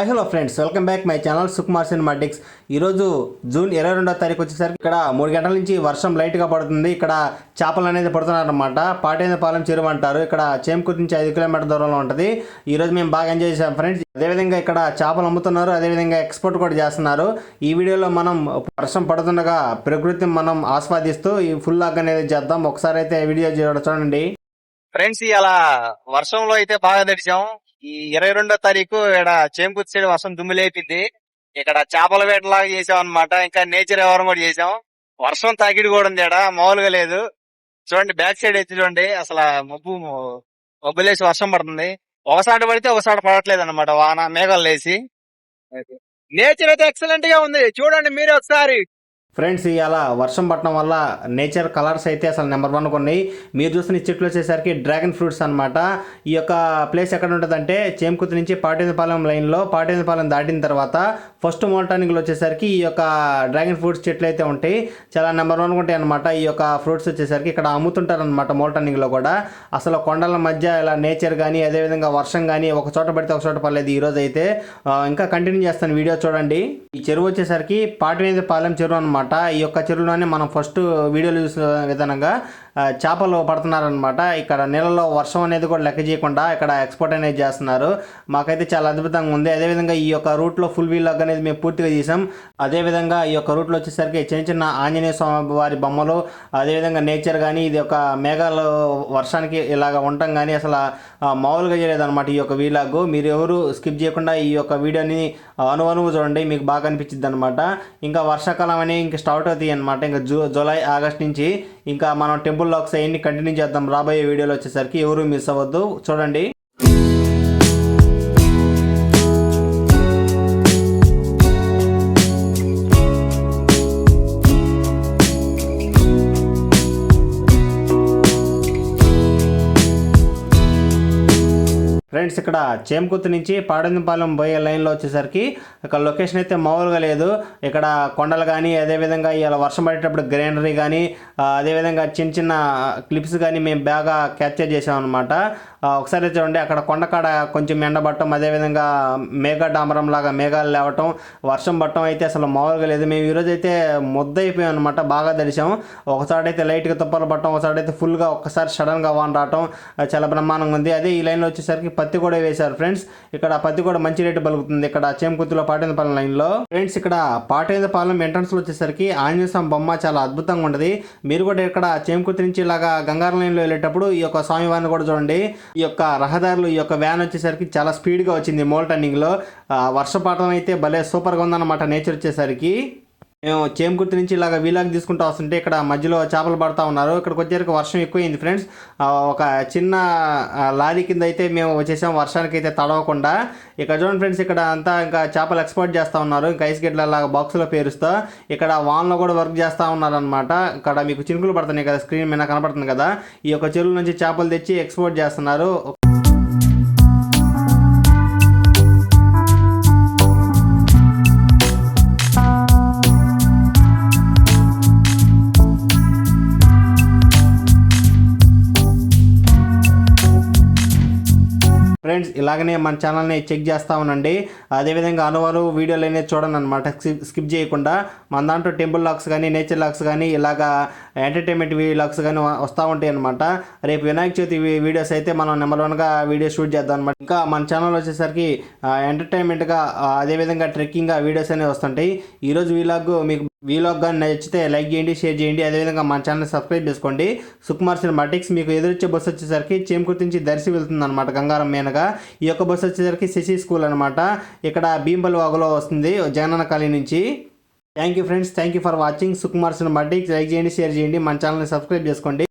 Hi hello friends, welcome back my channel Sukumar cinematics. ఈరోజు June 22వ తారీఖు వచ్చేసరికి ఇక్కడ 3 గంటల నుంచి వర్షం లైట్గా పడుతుంది. ఇక్కడ చేపలు అనేది పడుతున్నారనమాట. పాటేంద్రపాలెం చెరువు అంటారు. ఇక్కడ చేమకుర్తి నుంచి 5 కిలోమీటర్ దూరంలో ఉంటుంది. ఈరోజు మేము బాగా ఎంజాయ్ చేసాం ఫ్రెండ్స్. అదేవిధంగా ఇక్కడ చేపలు అమ్ముతున్నారు, అదేవిధంగా ఎక్స్పోర్ట్ కూడా చేస్తున్నారు. ఈ వీడియోలో మనం వర్షం పడుతుండగా ప్రకృతిని మనం ఆస్వాదిస్తూ ఈ ఫుల్ లాగ్ అనేది చేద్దాం. ఒకసారి అయితే వీడియో చూడండి ఫ్రెండ్స్. ఇలా వర్షంలో అయితే బాగా తడిచాం. ఈ 22వ తారీఖు ఇక్కడ చేమకుర్తి సైడ్ వర్షం దుమ్ములేపింది. ఇక్కడ చేపల వేటలాగా చేసాం అనమాట. ఇంకా నేచర్ వ్యవహారం కూడా చేసాం. వర్షం తాకిడి కూడా ఉంది ఇక్కడ, మామూలుగా లేదు. చూడండి బ్యాక్ సైడ్ అయితే చూడండి, అసలు మబ్బులేసి వర్షం పడుతుంది. ఒకసారి పడితే ఒకసారి పడట్లేదు అనమాట, వాన మేఘాలు లేసి. నేచర్ అయితే ఎక్సలెంట్ గా ఉంది, చూడండి మీరు ఒకసారి. ఫ్రెండ్స్, ఇలా వర్షం పడటం వల్ల నేచర్ కలర్స్ అయితే అసలు నెంబర్ 1 ఉన్నాయి. మీరు చూస్తున్న చెట్లు వచ్చేసరికి డ్రాగన్ ఫ్రూట్స్ అనమాట. ఈ యొక్క ప్లేస్ ఎక్కడ ఉంటుందంటే చేమకుర్తి నుంచి పాటేంద్రపాలెం లైన్లో, పాటేంద్రపాలెం దాటిన తర్వాత ఫస్ట్ మోల్టానింగ్లో వచ్చేసరికి ఈ యొక్క డ్రాగన్ ఫ్రూట్స్ చెట్లు అయితే ఉంటాయి. చాలా నెంబర్ 1 ఉంటాయి అనమాట. ఈ యొక్క ఫ్రూట్స్ వచ్చేసరికి ఇక్కడ అమ్ముతుంటారు అనమాట. మోల్టానింగ్లో కూడా అసలు కొండల మధ్య ఇలా నేచర్ కానీ అదేవిధంగా వర్షం కానీ ఒక చోట పడితే ఒక చోట పడలేదు. ఈరోజు అయితే ఇంకా కంటిన్యూ చేస్తాను, వీడియో చూడండి. ఈ చెరువు వచ్చేసరికి పాటేంద్రపాలెం చెరువు అనమాట. ఈ యొక్క చెరువులోనే మనం ఫస్ట్ వీడియోలో చూసిన విధానంగా చేపలు పడుతున్నారనమాట. ఇక్కడ నీళ్ళలో వర్షం అనేది కూడా లెక్క చేయకుండా ఇక్కడ ఎక్స్పోర్ట్ అనేది చేస్తున్నారు. మాకైతే చాలా అద్భుతంగా ఉంది. అదేవిధంగా ఈ యొక్క రూట్లో ఫుల్ వీల్ లాగ్ అనేది మేము పూర్తిగా చేసాం. అదేవిధంగా ఈ యొక్క రూట్లో వచ్చేసరికి చిన్న చిన్న ఆంజనేయ స్వామి వారి బొమ్మలు, అదేవిధంగా నేచర్ కానీ ఇది ఒక మేఘాలు వర్షానికి ఇలాగ ఉండటం కానీ అసలు మామూలుగా చేయలేదన్నమాట. ఈ యొక్క వీలాగ్ మీరు ఎవరు స్కిప్ చేయకుండా ఈ యొక్క వీడియోని అనువనువు చూడండి, మీకు బాగా అనిపించింది అనమాట. ఇంకా వర్షాకాలం అని ఇంకా స్టార్ట్ అవుతాయి అనమాట. ఇంకా జూలై ఆగస్ట్ నుంచి ఇంకా మనం టెంపుల్ లాగ్స్ అవన్నీ కంటిన్యూ చేద్దాం. రాబోయే వీడియోలో వచ్చేసరికి ఎవరు మిస్ అవ్వద్దు, చూడండి. ఫ్రెండ్స్, ఇక్కడ చేమకుర్తి నుంచి పాటేంద్రపాలెం పోయే లైన్లో వచ్చేసరికి ఇక్కడ లొకేషన్ అయితే మామూలుగా లేదు. ఇక్కడ కొండలు కానీ అదేవిధంగా ఇలా వర్షం పడేటప్పుడు గ్రీనరీ కానీ అదేవిధంగా చిన్న చిన్న క్లిప్స్ కానీ మేము బాగా క్యాప్చర్ చేసామన్నమాట. ఒకసారి చూడండి, అక్కడ కొండకాడ కొంచెం ఎండబట్టం, అదేవిధంగా డామరం లాగా మేఘాలు లేవటం, వర్షం పట్టడం అయితే అసలు మామూలుగా లేదు. మేము ఈరోజు అయితే ముద్దయిపోయాం అనమాట, బాగా తడిసాం. ఒకసారి అయితే లైట్గా తుప్పలు పట్టడం, ఒకసారి అయితే ఫుల్గా ఒక్కసారి సడన్గా వాన రావటం చాలా బ్రహ్మాండంగా ఉంది. అదే ఈ లైన్లో వచ్చేసరికి పత్తి కూడా వేశారు ఫ్రెండ్స్. ఇక్కడ పత్తి కూడా మంచి రేటు పలుకుతుంది ఇక్కడ చేమకుర్తిలో పాటేంద్రపాలెం లైన్లో. ఫ్రెండ్స్, ఇక్కడ పాటేంద్రపాలెం ఎంట్రన్స్లో వచ్చేసరికి ఆంజనేయ స్వామి బొమ్మ చాలా అద్భుతంగా ఉంటుంది. మీరు కూడా ఇక్కడ చేమకుర్తి నుంచి ఇలాగా గంగారం లైన్లో వెళ్ళేటప్పుడు ఈ యొక్క స్వామివారిని కూడా చూడండి. ఈ యొక్క రహదారులు ఈ యొక్క వ్యాన్ వచ్చేసరికి చాలా స్పీడ్గా వచ్చింది. మోల్ టర్నింగ్లో వర్షపాతం అయితే భలే సూపర్గా ఉందన్నమాట. నేచర్ వచ్చేసరికి మేము చేమకుర్తి నుంచి ఇలాగ వీలాగ్ తీసుకుంటూ వస్తుంటే ఇక్కడ మధ్యలో చేపలు పడతా ఉన్నారు. ఇక్కడికి వచ్చేసరికి వర్షం ఎక్కువైంది ఫ్రెండ్స్. ఒక చిన్న లారీ కింద అయితే మేము వచ్చేసాం, వర్షానికి అయితే తడవకుండా. ఇక్కడ చూడండి ఫ్రెండ్స్, ఇక్కడ అంతా ఇంకా చేపలు ఎక్స్పోర్ట్ చేస్తూ ఉన్నారు. ఇంకా ఐస్ గడ్డల లాగా బాక్సులో పేరుస్తూ ఇక్కడ వాన్లో కూడా వర్క్ చేస్తూ ఉన్నారనమాట. ఇక్కడ మీకు చినుకులు పడుతున్నాయి కదా, స్క్రీన్ మీద కనపడుతుంది కదా. ఈ యొక్క చెరువు నుంచి చేపలు తెచ్చి ఎక్స్పోర్ట్ చేస్తున్నారు. ఫ్రెండ్స్, ఇలాగనే మన ఛానల్ని చెక్ చేస్తూ ఉండండి. అదేవిధంగా అనువారు వీడియోలు అనేది చూడండి అనమాట, స్కిప్ చేయకుండా. మన దాంట్లో టెంపుల్ లాగ్స్ కానీ నేచర్ లాగ్స్ కానీ ఇలాగా ఎంటర్టైన్మెంట్ లాగ్స్ కానీ వస్తూ ఉంటాయి అనమాట. రేపు వినాయక చవితి వీడియోస్ అయితే మనం నెంబర్ 1గా వీడియో షూట్ చేద్దాం అనమాట. ఇంకా మన ఛానల్ వచ్చేసరికి ఎంటర్టైన్మెంట్గా అదేవిధంగా ట్రెక్కింగ్గా వీడియోస్ అనేవి వస్తుంటాయి. ఈరోజు వీలాగ్ కానీ నచ్చితే లైక్ చేయండి, షేర్ చేయండి. అదేవిధంగా మన ఛానల్ సబ్స్క్రైబ్ చేసుకోండి. సుకుమార్ సినిమాటిక్స్. మీకు ఎదురొచ్చే బస్సు వచ్చేసరికి చేమకుర్తి నుంచి దర్శి వెళ్తుంది అనమాట, గంగారం మీనగా. ఈ యొక్క బస్సు వచ్చేసరికి శశి స్కూల్ అనమాట. ఇక్కడ భీంపల్లి వాగులో వస్తుంది, జగనన్న కాలనీ నుంచి. Thank you friends, thank you for watching Sukumar cinematics. Like చేయండి, షేర్ చేయండి, మన ఛానల్ని సబ్స్క్రైబ్ చేసుకోండి.